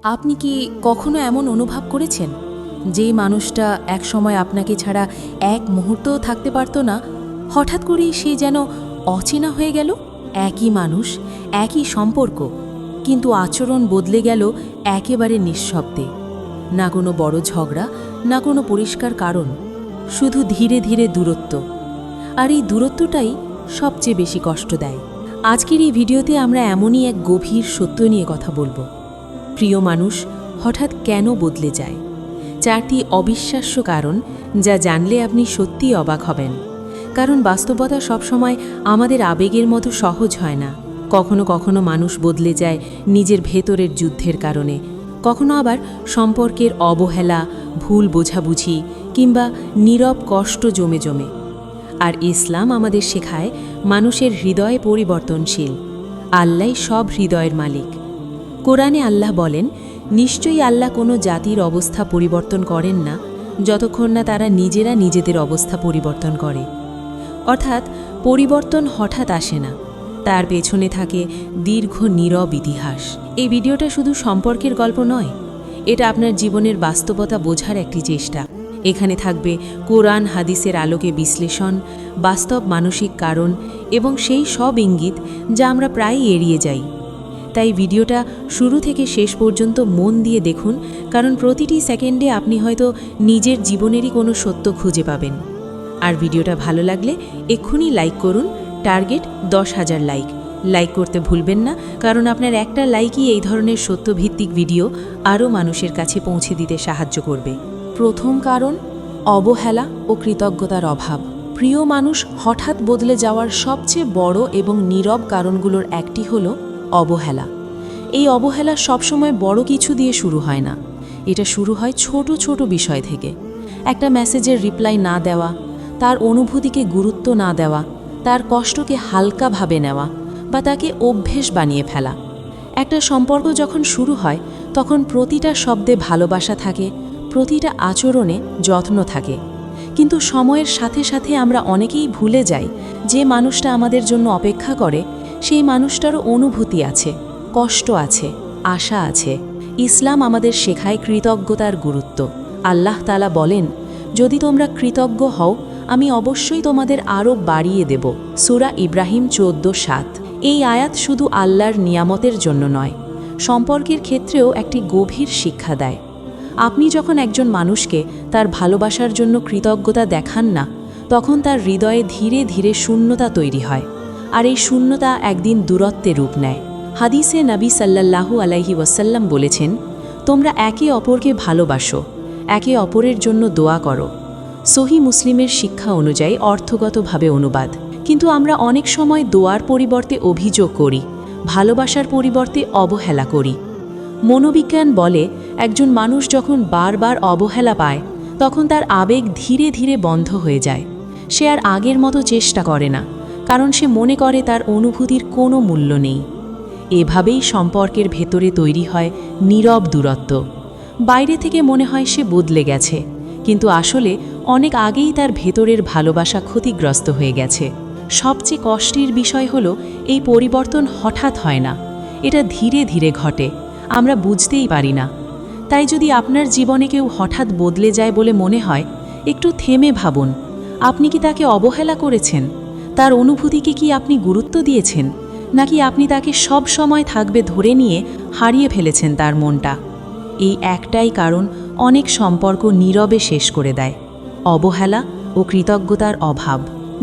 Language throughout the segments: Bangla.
আপনি কি কখনো এমন অনুভব করেছেন যেই মানুষটা একসময় আপনাকে ছাড়া এক মুহূর্তও থাকতে পারত না, হঠাৎ করেই সে যেন অচেনা হয়ে গেল? একই মানুষ, একই সম্পর্ক, কিন্তু আচরণ বদলে গেল একেবারে নিঃশব্দে। না কোনো বড় ঝগড়া, না কোনো পরিষ্কার কারণ, শুধু ধীরে ধীরে দূরত্ব। আর এই দূরত্বটাই সবচেয়ে বেশি কষ্ট দেয়। আজকের এই ভিডিওতে আমরা এমনই এক গভীর সত্য নিয়ে কথা বলবো। প্রিয় মানুষ হঠাৎ কেন বদলে যায়? 4টি অবিশ্বাস্য কারণ, যা জানলে আপনি সত্যিই অবাক হবেন। কারণ বাস্তবতা সবসময় আমাদের আবেগের মতো সহজ হয় না। কখনো কখনো মানুষ বদলে যায় নিজের ভেতরের যুদ্ধের কারণে, কখনো আবার সম্পর্কের অবহেলা, ভুল বোঝাবুঝি কিংবা নীরব কষ্ট জমে জমে। আর ইসলাম আমাদের শেখায় মানুষের হৃদয় পরিবর্তনশীল। আল্লাহই সব হৃদয়ের মালিক। কোরআনে আল্লাহ বলেন, নিশ্চয়ই আল্লাহ কোনো জাতির অবস্থা পরিবর্তন করেন না যতক্ষণ না তারা নিজেরা নিজেদের অবস্থা পরিবর্তন করে। অর্থাৎ পরিবর্তন হঠাৎ আসে না, তার পেছনে থাকে দীর্ঘ নীরব ইতিহাস। এই ভিডিওটা শুধু সম্পর্কের গল্প নয়, এটা আপনার জীবনের বাস্তবতা বোঝার একটি চেষ্টা। এখানে থাকবে কোরআন হাদিসের আলোকে বিশ্লেষণ, বাস্তব মানসিক কারণ এবং সেই সব ইঙ্গিত যা আমরা প্রায়ই এড়িয়ে যাই। তাই ভিডিওটা শুরু থেকে শেষ পর্যন্ত মন দিয়ে দেখুন, কারণ প্রতিটি সেকেন্ডে আপনি হয়তো নিজের জীবনেরই কোনো সত্য খুঁজে পাবেন। আর ভিডিওটা ভালো লাগলে এক্ষুনি লাইক করুন। Target 10,000 like. লাইক করতে ভুলবেন না, কারণ আপনার একটা লাইকই এই ধরনের সত্যভিত্তিক ভিডিও আরও মানুষের কাছে পৌঁছে দিতে সাহায্য করবে। প্রথম কারণ, অবহেলা ও কৃতজ্ঞতার অভাব। প্রিয় মানুষ হঠাৎ বদলে যাওয়ার সবচেয়ে বড় এবং নীরব কারণগুলোর একটি হলো অবহেলা। এই অবহেলা সবসময় বড় কিছু দিয়ে শুরু হয় না, এটা শুরু হয় ছোট ছোট বিষয় থেকে। একটা মেসেজের রিপ্লাই না দেওয়া, তার অনুভূতিকে গুরুত্ব না দেওয়া, তার কষ্টকে হালকাভাবে নেওয়া বা তাকে অভ্যেস বানিয়ে ফেলা। একটা সম্পর্ক যখন শুরু হয় তখন প্রতিটা শব্দে ভালোবাসা থাকে, প্রতিটা আচরণে যত্ন থাকে। কিন্তু সময়ের সাথে সাথে আমরা অনেকেই ভুলে যাই যে মানুষটা আমাদের জন্য অপেক্ষা করে সেই মানুষটারও অনুভূতি আছে, কষ্ট আছে, আশা আছে। ইসলাম আমাদের শেখায় কৃতজ্ঞতার গুরুত্ব। আল্লাহ তাআলা বলেন, যদি তোমরা কৃতজ্ঞ হও আমি অবশ্যই তোমাদের আরও বাড়িয়ে দেব। সূরা ইব্রাহিম 14:7। এই আয়াত শুধু আল্লাহর নিয়ামতের জন্য নয়, সম্পর্কের ক্ষেত্রেও একটি গভীর শিক্ষা দেয়। আপনি যখন একজন মানুষকে তার ভালোবাসার জন্য কৃতজ্ঞতা দেখান না, তখন তার হৃদয়ে ধীরে ধীরে শূন্যতা তৈরি হয়, আর এই শূন্যতা একদিন দূরত্বে রূপ নেয়। হাদিসে নবী সাল্লাল্লাহু আলাইহি ওয়াসাল্লাম বলেছেন, তোমরা একে অপরকে ভালোবাসো, একে অপরের জন্য দোয়া করো। সহিহ মুসলিমের শিক্ষা অনুযায়ী অর্থগতভাবে অনুবাদ। কিন্তু আমরা অনেক সময় দোয়ার পরিবর্তে অভিযোগ করি, ভালোবাসার পরিবর্তে অবহেলা করি। মনোবিজ্ঞান বলে, একজন মানুষ যখন বারবার অবহেলা পায় তখন তার আবেগ ধীরে ধীরে বন্ধ হয়ে যায়। সে আর আগের মতো চেষ্টা করে না, কারণ সে মনে করে তার অনুভূতির কোনো মূল্য নেই। এভাবেই সম্পর্কের ভেতরে তৈরি হয় নীরব দূরত্ব। বাইরে থেকে মনে হয় সে বদলে গেছে, কিন্তু আসলে অনেক আগেই তার ভেতরের ভালোবাসা ক্ষতিগ্রস্ত হয়ে গেছে। সবচেয়ে কষ্টের বিষয় হলো, এই পরিবর্তন হঠাৎ হয় না, এটা ধীরে ধীরে ঘটে, আমরা বুঝতেই পারি না। তাই যদি আপনার জীবনে কেউ হঠাৎ বদলে যায় বলে মনে হয়, একটু থেমে ভাবুন, আপনি কি তাকে অবহেলা করেছেন? তার অনুভূতিকে কি আপনি গুরুত্ব দিয়েছেন, নাকি আপনি তাকে সব সময় থাকবে ধরে নিয়ে হারিয়ে ফেলেছেন তার মনটা? এই একটাই কারণ অনেক সম্পর্ক নীরবে শেষ করে দেয়, অবহেলা ও কৃতজ্ঞতার অভাব।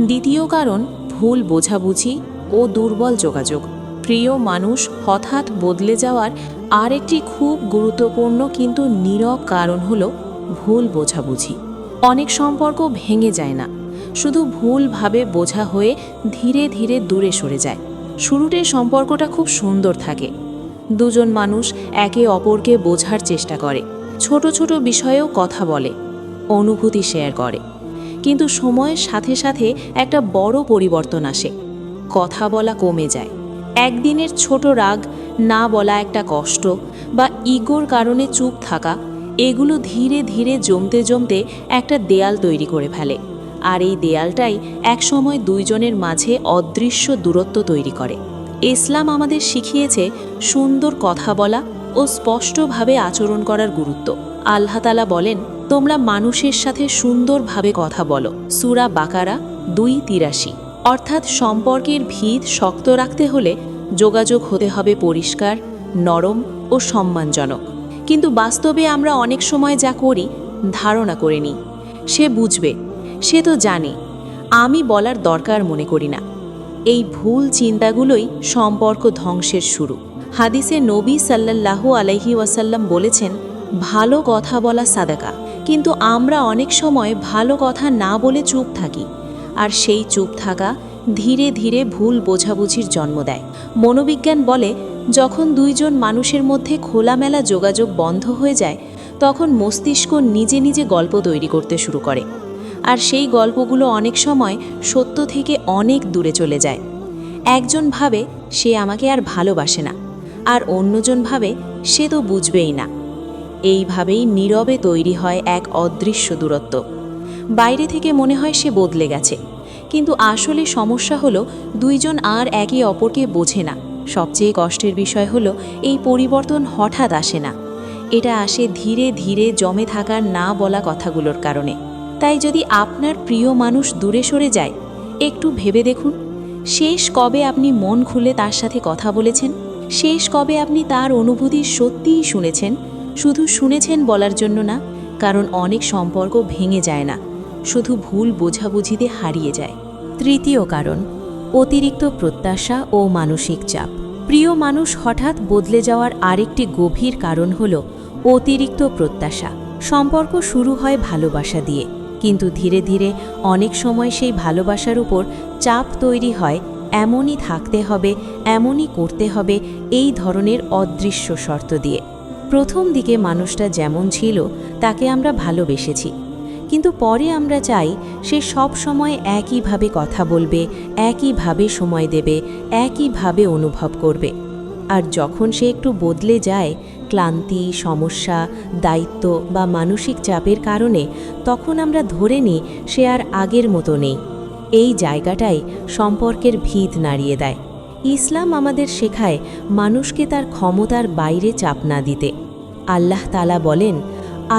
দ্বিতীয় কারণ, ভুল বোঝাবুঝি ও দুর্বল যোগাযোগ। প্রিয় মানুষ হঠাৎ বদলে যাওয়ার আরেকটি খুব গুরুত্বপূর্ণ কিন্তু নীরব কারণ হলো ভুল বোঝাবুঝি। অনেক সম্পর্ক ভেঙে যায় না, শুধু ভুলভাবে বোঝা হয়ে ধীরে ধীরে দূরে সরে যায়। শুরুতে সম্পর্কটা খুব সুন্দর থাকে, দুজন মানুষ একে অপরকে বোঝার চেষ্টা করে, ছোট ছোট বিষয়েও কথা বলে, অনুভূতি শেয়ার করে। কিন্তু সময়ের সাথে সাথে একটা বড় পরিবর্তন আসে, কথা বলা কমে যায়। একদিনের ছোট রাগ, না বলা একটা কষ্ট বা ইগোর কারণে চুপ থাকা, এগুলো ধীরে ধীরে জমতে জমতে একটা দেয়াল তৈরি করে ফেলে। আর এই দেয়ালটাই একসময় দুইজনের মাঝে অদৃশ্য দূরত্ব তৈরি করে। ইসলাম আমাদের শিখিয়েছে সুন্দর কথা বলা, ও স্পষ্টভাবে আচরণ করার গুরুত্ব। আল্লাহ তাআলা বলেন, তোমরা মানুষের সাথে সুন্দরভাবে কথা বলো। সূরা বাকারা 2:83। অর্থাৎ সম্পর্কের ভিত শক্ত রাখতে হলে যোগাযোগ হতে হবে পরিষ্কার, নরম ও সম্মানজনক। কিন্তু বাস্তবে আমরা অনেক সময় যা করি, ধারণা করে নিই সে বুঝবে, সে তো জানে, আমি বলার দরকার মনে করি না। এই ভুল চিন্তাগুলোই সম্পর্ক ধ্বংসের শুরু। হাদিসে নবী সাল্লাল্লাহু আলাইহি ওয়াসাল্লাম বলেছেন, ভালো কথা বলা সাদাকা। কিন্তু আমরা অনেক সময় ভালো কথা না বলে চুপ থাকি, আর সেই চুপ থাকা ধীরে ধীরে ভুল বোঝাবুঝির জন্ম দেয়। মনোবিজ্ঞান বলে, যখন দুইজন মানুষের মধ্যে খোলামেলা যোগাযোগ বন্ধ হয়ে যায়, তখন মস্তিষ্ক নিজে নিজে গল্প তৈরি করতে শুরু করে, আর সেই গল্পগুলো অনেক সময় সত্য থেকে অনেক দূরে চলে যায়। একজন ভাবে সে আমাকে আর ভালোবাসে না, আর অন্যজন ভাবে সে তো বুঝবেই না। এইভাবেই নীরবে তৈরি হয় এক অদৃশ্য দূরত্ব। বাইরে থেকে মনে হয় সে বদলে গেছে, কিন্তু আসলে সমস্যা হলো দুইজন আর একে অপরকে বোঝে না। সবচেয়ে কষ্টের বিষয় হলো এই পরিবর্তন হঠাৎ আসে না, এটা আসে ধীরে ধীরে জমে থাকার না বলা কথাগুলোর কারণে। তাই যদি আপনার প্রিয় মানুষ দূরে সরে যায়, একটু ভেবে দেখুন, শেষ কবে আপনি মন খুলে তার সাথে কথা বলেছেন? শেষ কবে আপনি তার অনুভূতি সত্যিই শুনেছেন? শুধু শুনেছেন বলার জন্য না, কারণ অনেক সম্পর্ক ভেঙে যায় না, শুধু ভুল বোঝাবুঝিতে হারিয়ে যায়। তৃতীয় কারণ, অতিরিক্ত প্রত্যাশা ও মানসিক চাপ। প্রিয় মানুষ হঠাৎ বদলে যাওয়ার আরেকটি গভীর কারণ হল অতিরিক্ত প্রত্যাশা। সম্পর্ক শুরু হয় ভালোবাসা দিয়ে, কিন্তু ধীরে ধীরে অনেক সময় সেই ভালোবাসার উপর চাপ তৈরি হয়, এমনই থাকতে হবে, এমনই করতে হবে, এই ধরনের অদৃশ্য শর্ত দিয়ে। প্রথম দিকে মানুষটা যেমন ছিল তাকে আমরা ভালোবেসেছি, কিন্তু পরে আমরা চাই সে সব সময় একইভাবে কথা বলবে, একইভাবে সময় দেবে, একইভাবে অনুভব করবে। আর যখন সে একটু বদলে যায়, ক্লান্তি, সমস্যা, দায়িত্ব বা মানসিক চাপের কারণে, তখন আমরা ধরে নিই সে আর আগের মতো নেই। এই জায়গাটাই সম্পর্কের ভিত নাড়িয়ে দেয়। ইসলাম আমাদের শেখায় মানুষকে তার ক্ষমতার বাইরে চাপ না দিতে। আল্লাহ তাআলা বলেন,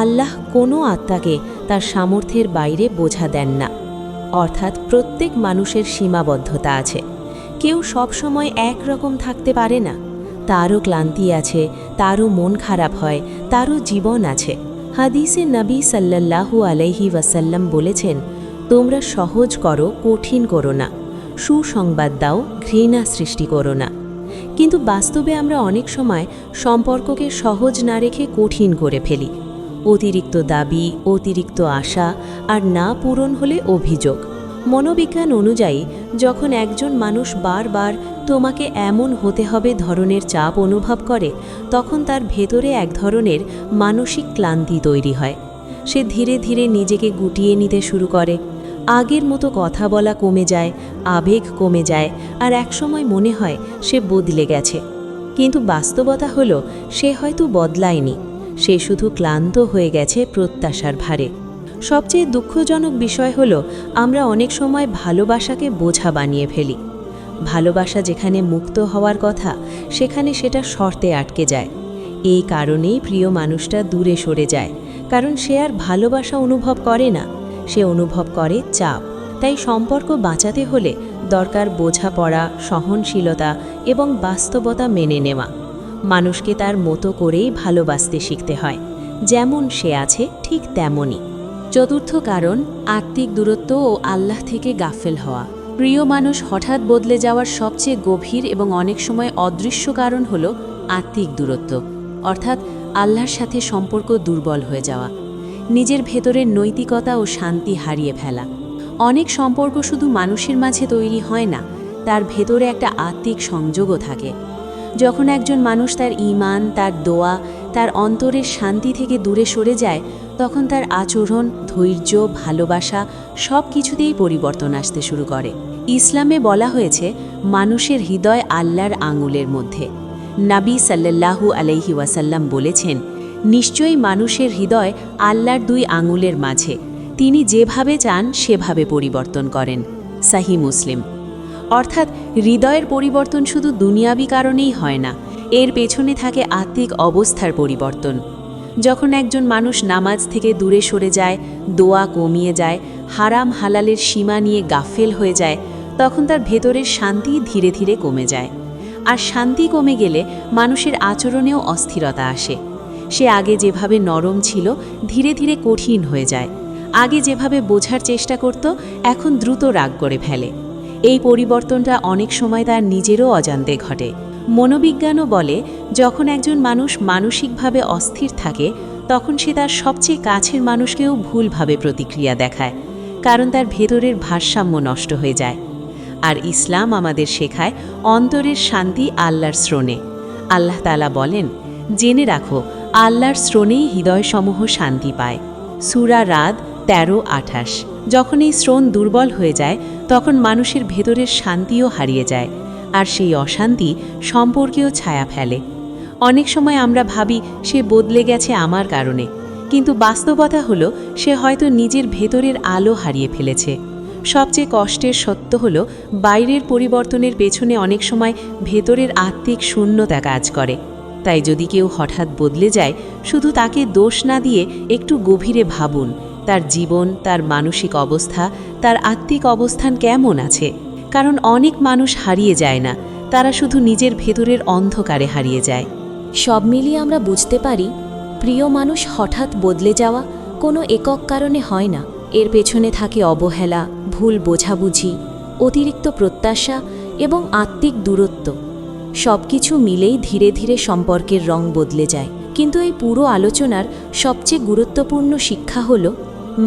আল্লাহ কোনো আত্মাকে তার সামর্থ্যের বাইরে বোঝা দেন না। অর্থাৎ প্রত্যেক মানুষের সীমাবদ্ধতা আছে। কেউ সব সময় একরকম থাকতে পারে না, তারও ক্লান্তি আছে, তারও মন খারাপ হয়, তারও জীবন আছে। হাদিসে নবী সাল্লাল্লাহু আলাইহি ওয়াসাল্লাম বলেছেন, তোমরা সহজ করো, কঠিন করো না, সুসংবাদ দাও, ঘৃণা সৃষ্টি করো না। কিন্তু বাস্তবে আমরা অনেক সময় সম্পর্ককে সহজ না রেখে কঠিন করে ফেলি। অতিরিক্ত দাবি, অতিরিক্ত আশা, আর না পূরণ হলে অভিযোগ। মনোবিজ্ঞান অনুযায়ী যখন একজন মানুষ বারবার তোমাকে এমন হতে হবে ধরনের চাপ অনুভব করে, তখন তার ভেতরে এক ধরনের মানসিক ক্লান্তি তৈরি হয়। সে ধীরে ধীরে নিজেকে গুটিয়ে নিতে শুরু করে। আগের মতো কথা বলা কমে যায়, আবেগ কমে যায়, আর একসময় মনে হয় সে বদলে গেছে। কিন্তু বাস্তবতা হলো সে হয়তো বদলায়নি, সে শুধু ক্লান্ত হয়ে গেছে প্রত্যাশার ভারে। সবচেয়ে দুঃখজনক বিষয় হলো আমরা অনেক সময় ভালোবাসাকে বোঝা বানিয়ে ফেলি। ভালোবাসা যেখানে মুক্ত হওয়ার কথা, সেখানে সেটা শর্তে আটকে যায়। এই কারণেই প্রিয় মানুষটা দূরে সরে যায়, কারণ সে আর ভালোবাসা অনুভব করে না, সে অনুভব করে চাপ। তাই সম্পর্ক বাঁচাতে হলে দরকার বোঝাপড়া, সহনশীলতা এবং বাস্তবতা মেনে নেওয়া। মানুষকে তার মতো করেই ভালোবাসতে শিখতে হয়, যেমন সে আছে ঠিক তেমনই। চতুর্থ কারণ, আত্মিক দূরত্ব ও আল্লাহ থেকে গাফেল হওয়া। প্রিয় মানুষ হঠাৎ বদলে যাওয়ার সবচেয়ে গভীর এবং অনেক সময় অদৃশ্য কারণ হল আত্মিক দূরত্ব, অর্থাৎ আল্লাহর সাথে সম্পর্ক দুর্বল হয়ে যাওয়া, নিজের ভেতরের নৈতিকতা ও শান্তি হারিয়ে ফেলা। অনেক সম্পর্ক শুধু মানুষের মাঝে তৈরি হয় না, তার ভেতরে একটা আত্মিক সংযোগও থাকে। যখন একজন মানুষ তার ঈমান, তার দোয়া, তার অন্তরের শান্তি থেকে দূরে সরে যায়, তখন তার আচরণ, ধৈর্য, ভালোবাসা সব কিছুতেই পরিবর্তন আসতে শুরু করে। ইসলামে বলা হয়েছে মানুষের হৃদয় আল্লাহর আঙুলের মধ্যে। নবী সাল্লাল্লাহু আলাইহি ওয়াসাল্লাম বলেছেন, নিশ্চয়ই মানুষের হৃদয় আল্লাহর 2 আঙুলের মাঝে, তিনি যেভাবে চান সেভাবে পরিবর্তন করেন। সহিহ মুসলিম। অর্থাৎ হৃদয়ের পরিবর্তন শুধু দুনিয়াবি কারণেই হয় না, এর পেছনে থাকে আত্মিক অবস্থার পরিবর্তন। যখন একজন মানুষ নামাজ থেকে দূরে সরে যায়, দোয়া কমিয়ে যায়, হারাম হালালের সীমা নিয়ে গাফেল হয়ে যায়, তখন তার ভেতরের শান্তি ধীরে ধীরে কমে যায়। আর শান্তি কমে গেলে মানুষের আচরণেও অস্থিরতা আসে। সে আগে যেভাবে নরম ছিল ধীরে ধীরে কঠিন হয়ে যায়। আগে যেভাবে বোঝার চেষ্টা করত এখন দ্রুত রাগ করে ফেলে। এই পরিবর্তনটা অনেক সময় তার নিজেরও অজান্তে ঘটে। মনোবিজ্ঞানও বলে, যখন একজন মানুষ মানসিকভাবে অস্থির থাকে তখন সে তার সবচেয়ে কাছের মানুষকেও ভুলভাবে প্রতিক্রিয়া দেখায়, কারণ তার ভেতরের ভারসাম্য নষ্ট হয়ে যায়। আর ইসলাম আমাদের শেখায় অন্তরের শান্তি আল্লাহর শ্রোণে। আল্লাহ তাআলা বলেন, জেনে রাখো আল্লাহর শ্রোণেই হৃদয়সমূহ শান্তি পায়। সূরা রাদ 13-28। যখন এই শ্রোণ দুর্বল হয়ে যায় তখন মানুষের ভেতরের শান্তিও হারিয়ে যায়, আর সেই অশান্তি সম্পর্কেও ছায়া ফেলে। অনেক সময় আমরা ভাবি সে বদলে গেছে আমার কারণে, কিন্তু বাস্তবতা হলো সে হয়তো নিজের ভেতরের আলো হারিয়ে ফেলেছে। সবচেয়ে কষ্টের সত্য হলো বাইরের পরিবর্তনের পেছনে অনেক সময় ভেতরের আত্মিক শূন্যতা কাজ করে। তাই যদি কেউ হঠাৎ বদলে যায়, শুধু তাকে দোষ না দিয়ে একটু গভীরে ভাবুন তার জীবন, তার মানসিক অবস্থা, তার আত্মিক অবস্থান কেমন আছে। কারণ অনেক মানুষ হারিয়ে যায় না, তারা শুধু নিজের ভেতরের অন্ধকারে হারিয়ে যায়। সব মিলিয়ে আমরা বুঝতে পারি, প্রিয় মানুষ হঠাৎ বদলে যাওয়া কোনো একক কারণে হয় না। এর পেছনে থাকে অবহেলা, ভুল বোঝাবুঝি, অতিরিক্ত প্রত্যাশা এবং আত্মিক দূরত্ব। সব কিছু মিলেই ধীরে ধীরে সম্পর্কের রং বদলে যায়। কিন্তু এই পুরো আলোচনার সবচেয়ে গুরুত্বপূর্ণ শিক্ষা হলো,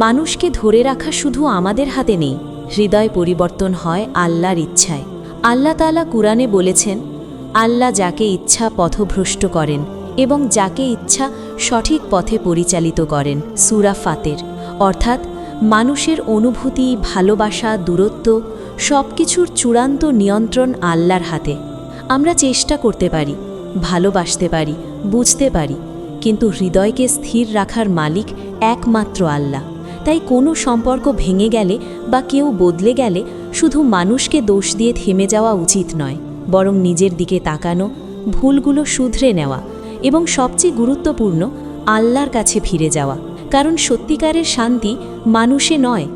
মানুষকে ধরে রাখা শুধু আমাদের হাতে নেই। হৃদয় পরিবর্তন হয় আল্লাহর ইচ্ছায়। আল্লাহ তাআলা কুরআনে বলেছেন, আল্লাহ যাকে ইচ্ছা পথভ্রষ্ট করেন এবং যাকে ইচ্ছা সঠিক পথে পরিচালিত করেন। সূরা ফাতির। অর্থাৎ মানুষের অনুভূতি, ভালোবাসা, দূরত্ব সবকিছুর চূড়ান্ত নিয়ন্ত্রণ আল্লাহর হাতে। আমরা চেষ্টা করতে পারি, ভালোবাসতে পারি, বুঝতে পারি, কিন্তু হৃদয়কে স্থির রাখার মালিক একমাত্র আল্লাহ। তাই কোনো সম্পর্ক ভেঙে গেলে বা কেউ বদলে গেলে শুধু মানুষকে দোষ দিয়ে থেমে যাওয়া উচিত নয়, বরং নিজের দিকে তাকানো, ভুলগুলো শুধরে নেওয়া এবং সবচেয়ে গুরুত্বপূর্ণ আল্লাহর কাছে ফিরে যাওয়া। কারণ সত্যিকারের শান্তি মানুষে নয়,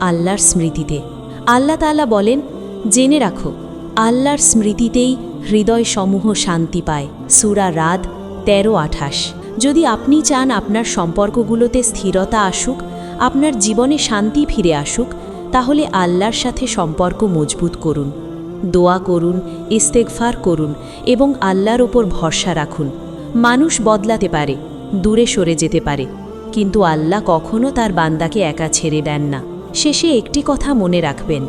আল্লাহর স্মৃতিতে। আল্লাহ তাআলা বলেন, জেনে রাখো আল্লাহর স্মৃতিতেই হৃদয়সমূহ শান্তি পায়। সূরা রাদ 13-28। যদি আপনি চান আপনার সম্পর্কগুলোতে স্থিরতা আসুক, আপনার জীবনে শান্তি ফিরে আসুক, তাহলে আল্লাহর সাথে সম্পর্ক মজবুত করুন, দোয়া করুন, ইস্তেগফার করুন এবং আল্লাহর ওপর ভরসা রাখুন। মানুষ বদলাতে পারে, দূরে সরে যেতে পারে, কিন্তু আল্লাহ কখনো তার বান্দাকে একা ছেড়ে দেন না। শেষে একটি কথা মনে রাখবেন,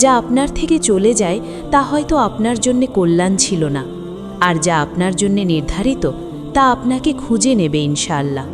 যা আপনার থেকে চলে যায় তা হয়তো আপনার জন্যে কল্যাণ ছিল না, আর যা আপনার জন্যে নির্ধারিত তা আপনাকে খুঁজে নেবে ইনশাআল্লাহ।